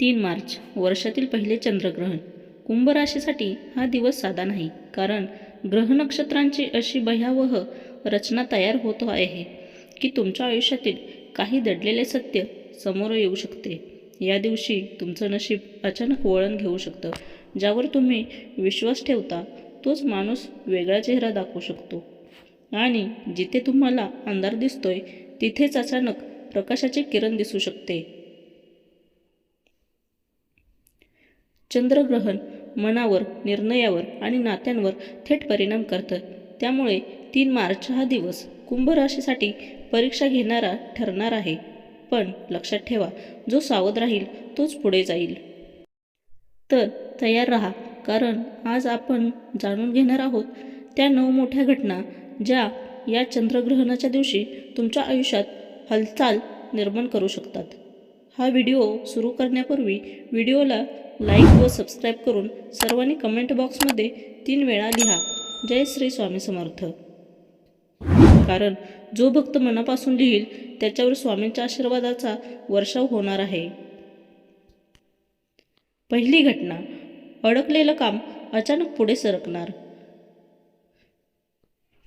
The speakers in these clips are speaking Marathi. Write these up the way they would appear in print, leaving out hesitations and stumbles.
3 मार्च वर्षातील पहिले चंद्रग्रहण. कुंभ राशीसाठी हा दिवस साधा नाही, कारण ग्रह नक्षत्रांची अशी भयावह रचना तयार होत आहे की तुमच्या आयुष्यातील काही दडलेले सत्य समोर येऊ शकते. या दिवशी तुमचं नशीब अचानक वळण घेऊ शकतं. ज्यावर तुम्ही विश्वास ठेवता तोच माणूस वेगळा चेहरा दाखवू शकतो, आणि जिथे तुम्हाला अंधार दिसतोय तिथेच अचानक प्रकाशाचे किरण दिसू शकते. चंद्रग्रहण मनावर, निर्णयावर आणि नात्यांवर थेट परिणाम करतं. त्यामुळे 3 मार्च हा दिवस कुंभ राशीसाठी परीक्षा घेणारा ठरणार आहे. पण लक्षात ठेवा, जो सावध राहील तोच पुढे जाईल. तर तयार राहा, कारण आज आपण जाणून घेणार आहोत त्या 9 मोठ्या घटना ज्या या चंद्रग्रहणाच्या दिवशी तुमच्या आयुष्यात हालचाल निर्माण करू शकतात. हा व्हिडिओ सुरू करण्यापूर्वी व्हिडिओला लाईक व सबस्क्राईब करून सर्वांनी कमेंट बॉक्समध्ये 3 वेळा लिहा, जय श्री स्वामी समर्थ. कारण जो भक्त मनापासून लिहील त्याच्यावर स्वामींच्या आशीर्वादाचा वर्षाव होणार आहे. पहिली घटना, अडकलेलं काम अचानक पुढे सरकणार.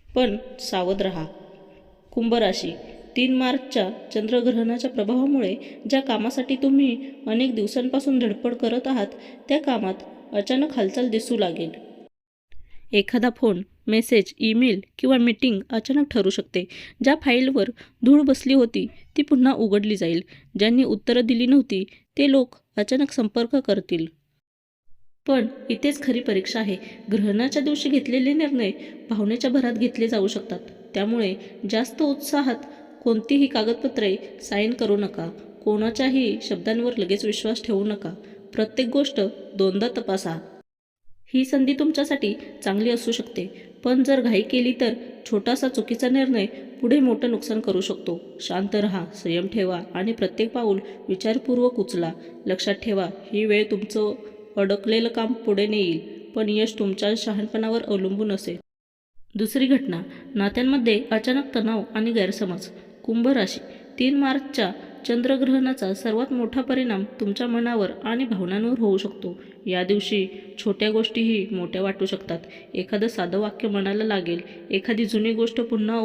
पण सावध रहा. कुंभ राशी, 3 मार्चच्या चंद्रग्रहणाच्या प्रभावामुळे ज्या कामासाठी तुम्ही अनेक दिवसांपासून धडपड करत आहात त्या कामात अचानक हालचाल दिसू लागेल. एखादा फोन, मेसेज, ईमेल किंवा मीटिंग अचानक ठरू शकते. ज्या फाईलवर धूळ बसली होती ती पुन्हा उघडली जाईल. ज्यांनी उत्तरं दिली नव्हती ते लोक अचानक संपर्क करतील. पण इथेच खरी परीक्षा आहे. ग्रहणाच्या दिवशी घेतलेले निर्णय भावनेच्या भरात घेतले जाऊ शकतात. त्यामुळे जास्त उत्साहात कोणतीही कागदपत्रे साईन करू नका. कोणाच्याही शब्दांवर लगेच विश्वास ठेवू नका. प्रत्येक गोष्ट दोनदा तपासा. ही संधी तुमच्यासाठी चांगली असू शकते, पण जर घाई केली तर छोटासा चुकीचा निर्णय पुढे मोठं नुकसान करू शकतो. शांत रहा, संयम ठेवा आणि प्रत्येक पाऊल विचारपूर्वक उचला. लक्षात ठेवा, ही वेळ तुमचं अडकलेलं काम पुढे नेईल, पण यश तुमच्या शहाणपणावर अवलंबून असेल. दुसरी घटना, नात्यांमध्ये अचानक तणाव आणि गैरसमज. कुंभ राशी, 3 मार्चच्या चंद्रग्रहणाचा सर्वात मोठा परिणाम तुमच्या मनावर आणि भावनांवर होऊ शकतो. या दिवशी छोट्या गोष्टीही मोठ्या वाटू शकतात. एखादं साधं वाक्य मनाला लागेल, एखादी जुनी गोष्ट पुन्हा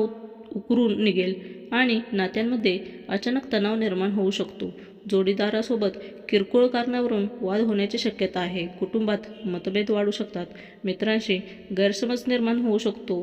उकरून निघेल आणि नात्यांमध्ये अचानक तणाव निर्माण होऊ शकतो. जोडीदारासोबत किरकोळ कारणावरून वाद होण्याची शक्यता आहे. कुटुंबात मतभेद वाढू शकतात. मित्रांशी गैरसमज निर्माण होऊ शकतो.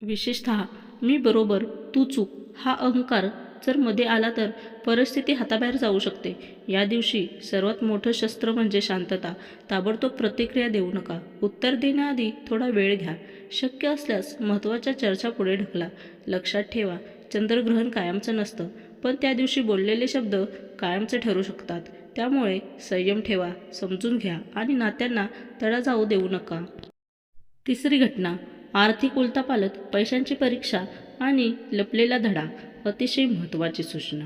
विशेषतः मी बरोबर तू चूक हा अहंकार जर मध्ये आला तर परिस्थिती हाताबाहेर जाऊ शकते. या दिवशी सर्वात मोठं शस्त्र म्हणजे शांतता. ताबडतोब प्रतिक्रिया देऊ नका. उत्तर देण्याआधी थोडा वेळ घ्या. शक्य असल्यास महत्त्वाच्या चर्चा पुढे ढकला. लक्षात ठेवा, चंद्रग्रहण कायमचं नसतं, पण त्या दिवशी बोललेले शब्द कायमचे ठरू शकतात. त्यामुळे संयम ठेवा, समजून घ्या आणि नात्यांना तडा जाऊ देऊ नका. तिसरी घटना, आर्थिक उलथापालथ, पैशांची परीक्षा आणि लपलेला धडा. अतिशय महत्त्वाची सूचना.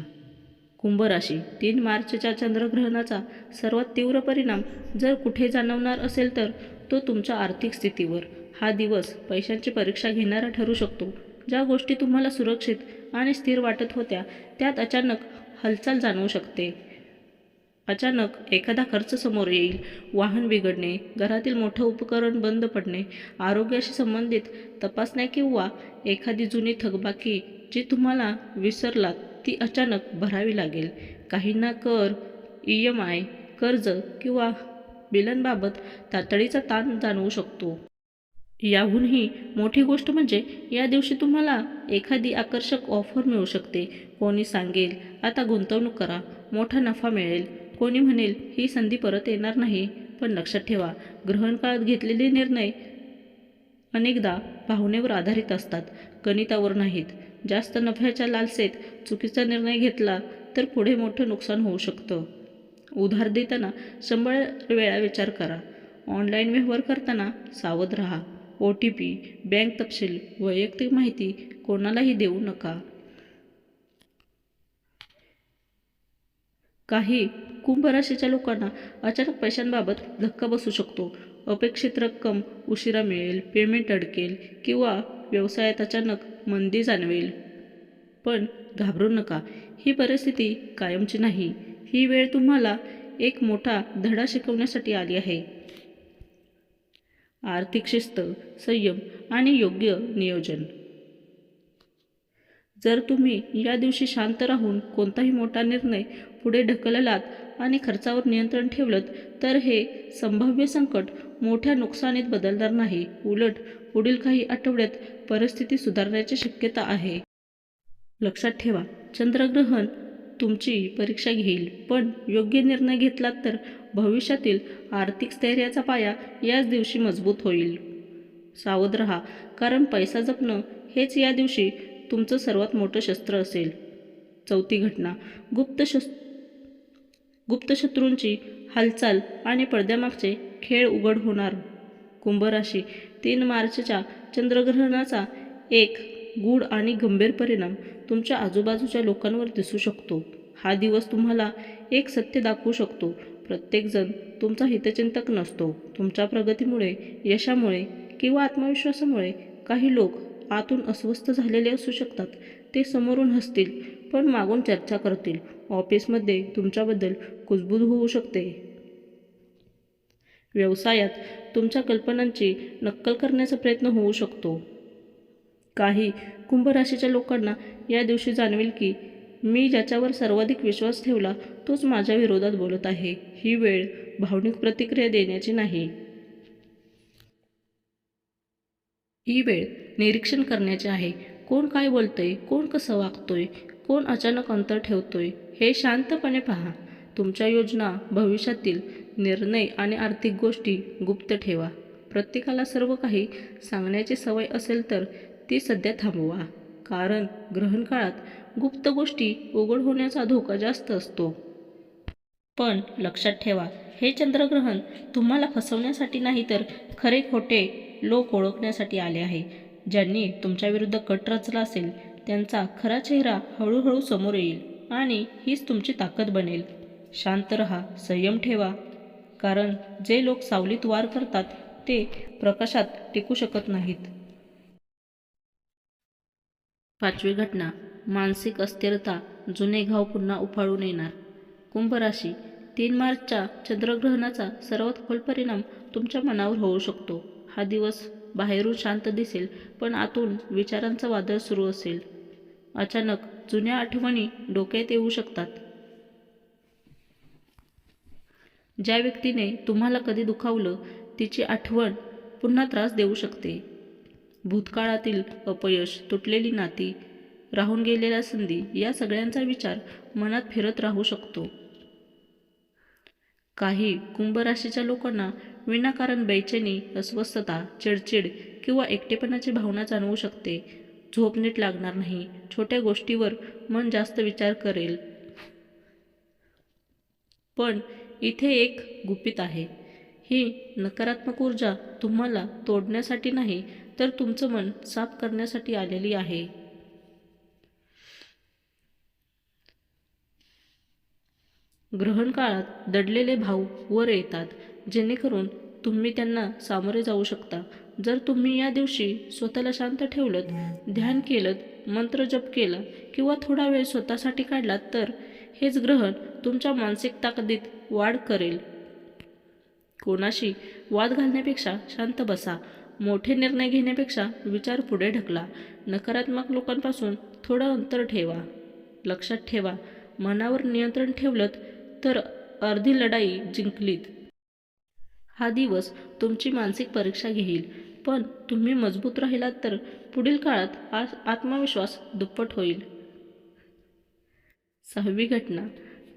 कुंभ राशी, 3 मार्चच्या चंद्रग्रहणाचा सर्वात तीव्र परिणाम जर कुठे जाणवणार असेल तर तो तुमच्या आर्थिक स्थितीवर. हा दिवस पैशांची परीक्षा घेणारा ठरू शकतो. ज्या गोष्टी तुम्हाला सुरक्षित आणि स्थिर वाटत होत्या त्यात अचानक हालचाल जाणवू शकते. अचानक एखादा खर्च समोर येईल. वाहन बिघडणे, घरातील मोठं उपकरण बंद पडणे, आरोग्याशी संबंधित तपासण्या किंवा एखादी जुनी थकबाकी जी तुम्हाला विसरलात ती अचानक भरावी लागेल. काहींना कर, EMI, कर्ज किंवा बिलांबाबत तातडीचा ताण जाणवू शकतो. याहूनही मोठी गोष्ट म्हणजे या दिवशी तुम्हाला एखादी आकर्षक ऑफर मिळू शकते. कोणी सांगेल आता गुंतवणूक करा, मोठा नफा मिळेल. कोणी म्हणेल ही संधी परत येणार नाही. पण लक्षात ठेवा, ग्रहण काळात घेतलेले निर्णय अनेकदा भावनेवर आधारित असतात, गणितावर नाहीत. जास्त नफ्याच्या लालसेत चुकीचा निर्णय घेतला तर पुढे मोठं नुकसान होऊ शकतं. उधार देताना 100 वेळा विचार करा. ऑनलाईन व्यवहार करताना सावध राहा. OTP, बँक तपशील, वैयक्तिक माहिती कोणालाही देऊ नका. काही कुंभ राशीच्या लोकांना अचानक पैशांबाबत धक्का बसू शकतो. अपेक्षित रक्कम उशिरा मिळेल, पेमेंट अडकेल किंवा व्यवसायात अचानक मंदी जाणवेल. पण घाबरू नका, ही परिस्थिती कायमची नाही. ही वेळ तुम्हाला एक मोठा धडा शिकवण्यासाठी आली आहे. आर्थिक शिस्त, संयम आणि योग्य नियोजन. जर तुम्ही या दिवशी शांत राहून कोणताही मोठा निर्णय पुढे ढकललात आणि खर्चावर नियंत्रण ठेवलं तर हे संभाव्य संकट मोठ्या नुकसानीत बदलणार नाही. उलट पुढील काही आठवड्यात परिस्थिती सुधारण्याची शक्यता आहे. लक्षात ठेवा, चंद्रग्रहण तुमची परीक्षा घेईल, पण योग्य निर्णय घेतलात तर भविष्यातील आर्थिक स्थैर्याचा पाया याच दिवशी मजबूत होईल. सावध राहा, कारण पैसा जपणं हेच या दिवशी तुमचं सर्वात मोठं शस्त्र असेल. चौथी घटना, गुप्त शत्रूंची हालचाल आणि पडद्यामागचे खेळ उघड होणार. कुंभ राशी, 3 मार्चच्या चंद्रग्रहणाचा एक गूढ आणि गंभीर परिणाम तुमच्या आजूबाजूच्या लोकांवर दिसू शकतो. हा दिवस तुम्हाला एक सत्य दाखवू शकतो. प्रत्येकजण तुमचा हितचिंतक नसतो. तुमच्या प्रगतीमुळे, यशामुळे किंवा आत्मविश्वासामुळे काही लोक आतून अस्वस्थ झालेले असू शकतात. ते समोरून हसतील पण मागून चर्चा करतील. ऑफिसमध्ये तुमच्याबद्दल कुजबूज होऊ शकते. व्यवसायात तुमच्या कल्पनांची नक्कल करण्याचा प्रयत्न होऊ शकतो. काही कुंभ राशीच्या लोकांना या दिवशी जाणवेल की मी ज्याच्यावर सर्वाधिक विश्वास ठेवला तोच माझ्या विरोधात बोलत आहे. ही वेळ भावनिक प्रतिक्रिया देण्याची नाही. ही वेळ निरीक्षण करण्याची आहे. कोण काय बोलतंय, कोण कसं वागतोय, कोण अचानक अंतर ठेवतोय हे शांतपणे पहा. तुमच्या योजना, भविष्यातील निर्णय आणि आर्थिक गोष्टी गुप्त ठेवा. प्रत्येकाला सर्व काही सांगण्याची सवय असेल तर ती सध्या थांबवा, कारण ग्रहण काळात गुप्त गोष्टी उघड होण्याचा धोका जास्त असतो. पण लक्षात ठेवा, हे चंद्रग्रहण तुम्हाला फसवण्यासाठी नाही तर खरे खोटे लोक ओळखण्यासाठी आले आहे. ज्यांनी तुमच्याविरुद्ध कट रचला असेल त्यांचा खरा चेहरा हळूहळू समोर येईल आणि हीच तुमची ताकद बनेल. शांत रहा, संयम ठेवा, कारण जे लोक सावलीत वार करतात ते प्रकाशात टिकू शकत नाहीत. 5वी घटना, मानसिक अस्थिरता, जुने घाव पुन्हा उफाळून येणार. कुंभ राशी, 3 मार्चच्या चंद्रग्रहणाचा सर्वात खोल परिणाम तुमच्या मनावर होऊ शकतो. हा दिवस बाहेरून शांत दिसेल पण आतून विचारांचं वादळ सुरू असेल. अचानक जुन्या आठवणी डोक्यात येऊ शकतात. ज्या व्यक्तीने तुम्हाला कधी दुखावलं तिची आठवण पुन्हा त्रास देऊ शकते. भूतकाळातील अपयश, तुटलेली नाती, राहून गेलेल्या संधी या सगळ्यांचा विचार मनात फिरत राहू शकतो. काही कुंभ राशीच्या लोकांना विनाकारण बेचैनी, अस्वस्थता, चिडचिड किंवा एकटेपणाची भावना जाणवू शकते. झोप नीट लागणार नाही. छोट्या गोष्टीवर मन जास्त विचार करेल. पण इथे एक गुपित आहे. ही नकारात्मक ऊर्जा तुम्हाला तोडण्यासाठी नाही तर तुमचं मन साफ करण्यासाठी आलेली आहे. ग्रहण काळात दडलेले भाव वर येतात, जेणेकरून तुम्ही त्यांना सामोरे जाऊ शकता. जर तुम्ही या दिवशी स्वतःला शांत ठेवलत, ध्यान केलं, मंत्र जप केला किंवा थोडा वेळ स्वतःसाठी काढलात तर हेच ग्रहण तुमच्या मानसिक ताकदीत वाढ करेल. कोणाशी वाद घालण्यापेक्षा शांत बसा. मोठे निर्णय घेण्यापेक्षा विचार पुढे ढकला. नकारात्मक लोकांपासून थोडं अंतर ठेवा. लक्षात ठेवा, मनावर नियंत्रण ठेवलं तर अर्धी लढाई जिंकलीत. हा दिवस तुमची मानसिक परीक्षा घेईल, पण तुम्ही मजबूत राहिलात तर पुढील काळात आत्मविश्वास दुप्पट होईल. 6वी घटना,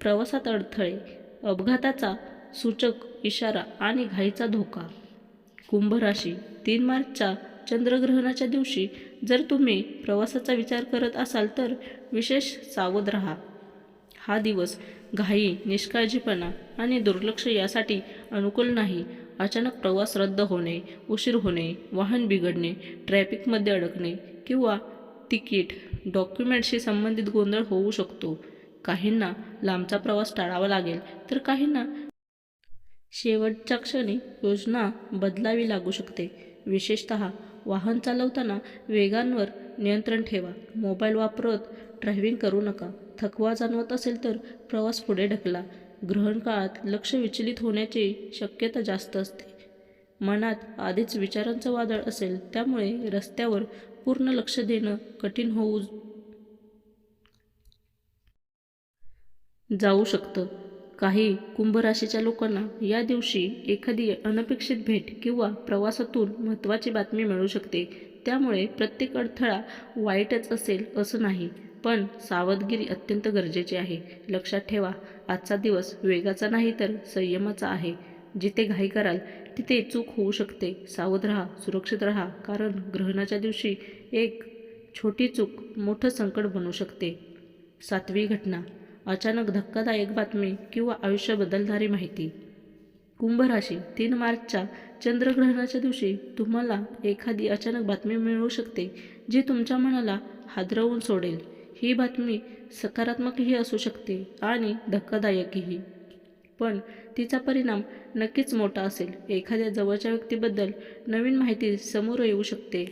प्रवासात अडथळे, अपघाताचा सूचक इशारा आणि घाईचा धोका. कुंभ राशी, 3 मार्चच्या चंद्रग्रहणाच्या दिवशी जर तुम्ही प्रवासाचा विचार करत असाल तर विशेष सावध राहा. हा दिवस घाई, निष्काळजीपणा आणि दुर्लक्ष यासाठी अनुकूल नाही. अचानक प्रवास रद्द होणे, उशीर होणे, वाहन बिघडणे, ट्रॅफिकमध्ये अडकणे किंवा तिकीट, डॉक्युमेंटशी संबंधित गोंधळ होऊ शकतो. काहींना लांबचा प्रवास टाळावा लागेल तर काहींना शेवटच्या क्षणी योजना बदलावी लागू शकते. विशेषतः वाहन चालवताना वेगांवर नियंत्रण ठेवा. मोबाईल वापरत ड्रायव्हिंग करू नका. थकवा जाणवत असेल तर प्रवास पुढे ढकला. ग्रहण काळात लक्ष विचलित होण्याची शक्यता जास्त असते. मनात आधीच विचारांचं वादळ असेल, त्यामुळे रस्त्यावर पूर्ण लक्ष देणं कठीण होऊ जाऊ शकतं. काही कुंभ राशीच्या लोकांना या दिवशी एखादी अनपेक्षित भेट किंवा प्रवासातून महत्त्वाची बातमी मिळू शकते. त्यामुळे प्रत्येक अडथळा वाईटच असेल असं नाही, पण सावधगिरी अत्यंत गरजेची आहे. लक्षात ठेवा, आजचा दिवस वेगाचा नाही तर संयमाचा आहे. जिथे घाई कराल तिथे चूक होऊ शकते. सावध राहा, सुरक्षित राहा, कारण ग्रहणाच्या दिवशी एक छोटी चूक मोठं संकट बनू शकते. 7वी घटना, अचानक धक्कादायक बातमी किंवा आयुष्य बदलणारी माहिती. कुंभ राशी, 3 मार्चच्या चंद्रग्रहणाच्या दिवशी तुम्हाला एखादी अचानक बातमी मिळू शकते जी तुमच्या मनाला हादरवून सोडेल. ही बातमी सकारात्मकही असू शकते आणि धक्कादायकही, पण तिचा परिणाम नक्कीच मोठा असेल. एखाद्या जवळच्या व्यक्तीबद्दल नवीन माहिती समोर येऊ शकते.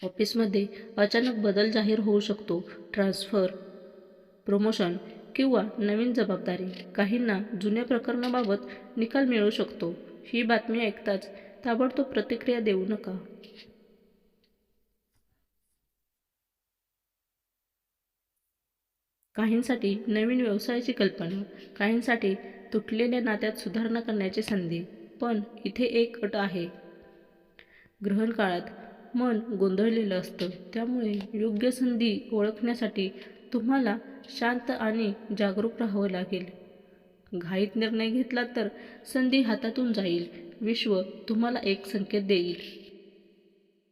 ऑफिसमध्ये अचानक बदल जाहीर होऊ शकतो. ट्रान्सफर, प्रमोशन किंवा नवीन जबाबदारी. काहींना जुन्या प्रकरणाबाबत निकाल मिळू शकतो. ही बातमी ऐकताच ताबडतोब प्रतिक्रिया देऊ नका. काहींसाठी नवीन व्यवसायाची कल्पना, काहींसाठी तुटलेल्या नात्यात सुधारणा करण्याची संधी. पण इथे एक अट आहे. ग्रहण काळात मन गोंधळलेलं असतं, त्यामुळे योग्य संधी ओळखण्यासाठी तुम्हाला शांत आणि जागरूक राहावं लागेल. घाईत निर्णय घेतला तर संधी हातातून जाईल. विश्व तुम्हाला एक संकेत देईल,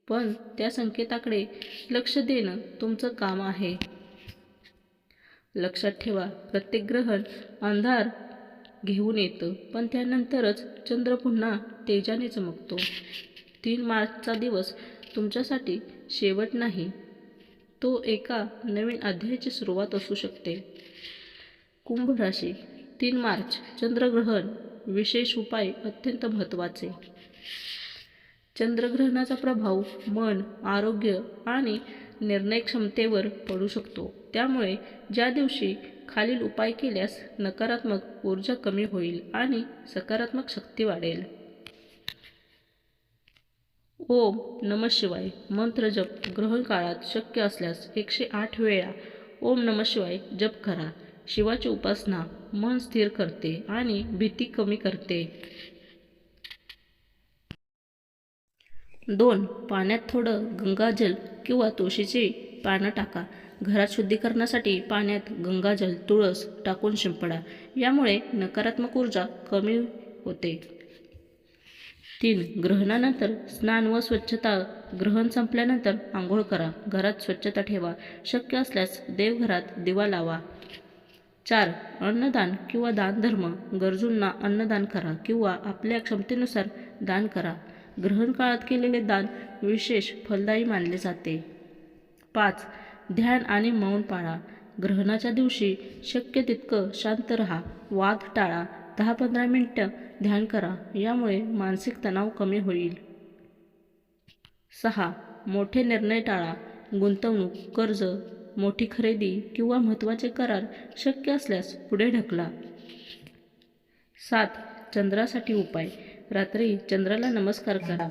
पण त्या संकेताकडे लक्ष देणं तुमचं काम आहे. लक्षात ठेवा, प्रत्येक ग्रहण अंधार घेऊन येतं, पण त्यानंतरच चंद्र पुन्हा तेजाने चमकतो. 3 मार्चचा दिवस तुमच्यासाठी शेवट नाही, तो एका नवीन अध्यायाची सुरुवात असू शकते. कुंभ राशी, 3 मार्च चंद्रग्रहण. विशेष उपाय अत्यंत महत्त्वाचे. चंद्रग्रहणाचा प्रभाव मन, आरोग्य आणि निर्णय क्षमतेवर पडू शकतो. त्यामुळे ज्या दिवशी खालील उपाय केल्यास नकारात्मक ऊर्जा कमी होईल आणि सकारात्मक शक्ती वाढेल. ओम नमः शिवाय मंत्र जप. ग्रहण काळात शक्य असल्यास 108 वेळा ओम नमः शिवाय जप करा. शिवाची उपासना मन स्थिर करते आणि भीती कमी करते. 2. पाण्यात थोडं गंगाजल किंवा तुळशीची पानं टाका. घरात शुद्धीकरणासाठी पाण्यात गंगाजल, तुळस टाकून शिंपडा. यामुळे नकारात्मक ऊर्जा कमी होते. 3. ग्रहणानंतर स्नान व स्वच्छता. ग्रहण संपल्यानंतर आंघोळ करा. घरात स्वच्छता ठेवा. शक्य असल्यास देवघरात दिवा लावा. 4. अन्नदान किंवा दानधर्म. गरजूंना अन्नदान करा किंवा आपल्या क्षमतेनुसार दान करा. ग्रहण काळात केलेले दान विशेष फलदायी मानले जाते. 5. ध्यान आणि मौन पाळा. ग्रहणाच्या दिवशी शक्य तितकं शांत राहा. वाद टाळा. 10-15 मिनिटं ध्यान करा. यामुळे मानसिक तणाव कमी होईल. 6. मोठे निर्णय टाळा. गुंतवणूक, कर्ज, मोठी खरेदी किंवा महत्त्वाचे करार शक्य असल्यास पुढे ढकला. 7. चंद्रासाठी उपाय. रात्री चंद्राला नमस्कार करा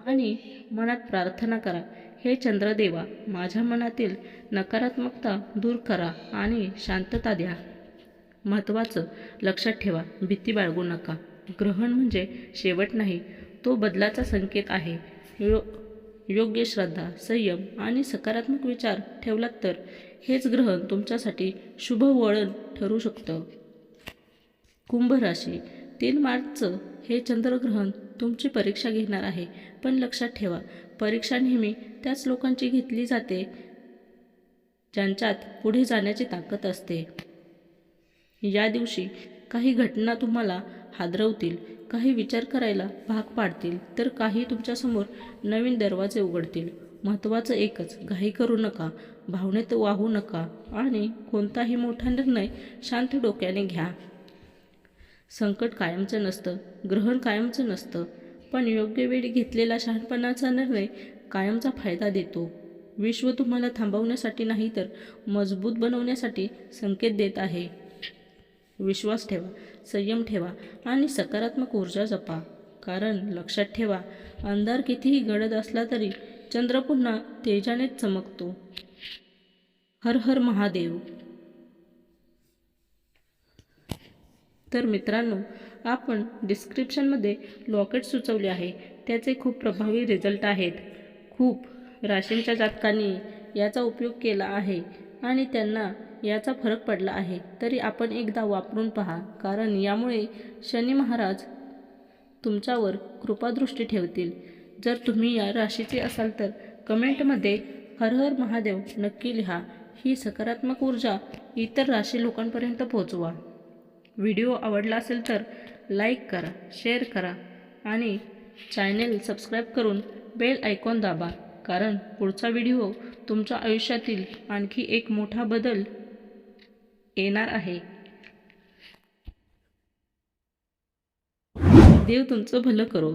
आणि मनात प्रार्थना करा, हे चंद्रदेवा, माझ्या मनातील नकारात्मकता दूर करा आणि शांतता द्या. महत्त्वाचं लक्षात ठेवा, भीती बाळगू नका. ग्रहण म्हणजे शेवट नाही, तो बदलाचा संकेत आहे. योग्य श्रद्धा, संयम आणि सकारात्मक विचार ठेवलात तर हेच ग्रहण तुमच्यासाठी शुभ वळण ठरू शकतं. कुंभ राशी, 3 मार्चचं हे चंद्रग्रहण तुमची परीक्षा घेणार आहे. पण लक्षात ठेवा, परीक्षा नेहमी त्याच लोकांची घेतली जाते ज्यांच्यात पुढे जाण्याची ताकद असते. या दिवशी काही घटना तुम्हाला हादरवतील, काही विचार करायला भाग पाडतील, तर काही तुमच्यासमोर नवीन दरवाजे उघडतील. महत्त्वाचं एकच, घाई करू नका, भावनेत वाहू नका आणि कोणताही मोठा निर्णय शांत डोक्याने घ्या. संकट कायमचं नसतं, ग्रहण कायमचं नसतं, पण योग्य वेळी घेतलेला शहाणपणाचा निर्णय कायमचा फायदा देतो. विश्व तुम्हाला थांबवण्यासाठी नाही तर मजबूत बनवण्यासाठी संकेत देत आहे. विश्वास ठेवा, संयम ठेवा आणि सकारात्मक ऊर्जा जपा. कारण लक्षात ठेवा, अंधार कितीही गडद असला तरी चंद्र पुन्हा तेजानेच चमकतो. हर हर महादेव. तर मित्रांनो, आपण डिस्क्रिप्शनमध्ये लॉकेट सुचवले आहे. त्याचे खूप प्रभावी रिझल्ट आहेत. खूप राशींच्या जातकांनी याचा उपयोग केला आहे आणि त्यांना याचा फरक पडला आहे. तरी आपण एकदा वापरून पहा, कारण यामुळे शनी महाराज तुमच्यावर कृपादृष्टी ठेवतील. जर तुम्ही या राशीचे असाल तर कमेंटमध्ये हर हर महादेव नक्की लिहा. ही सकारात्मक ऊर्जा इतर राशी लोकांपर्यंत पोहोचवा. व्हिडिओ आवडला असेल तर लाईक करा, शेअर करा आणि चॅनेल सबस्क्राईब करून बेल आयकॉन दाबा. कारण पुढचा व्हिडिओ तुमच्या आयुष्यातील आणखी एक मोठा बदल येणार आहे. देव तुमचं भलं करो.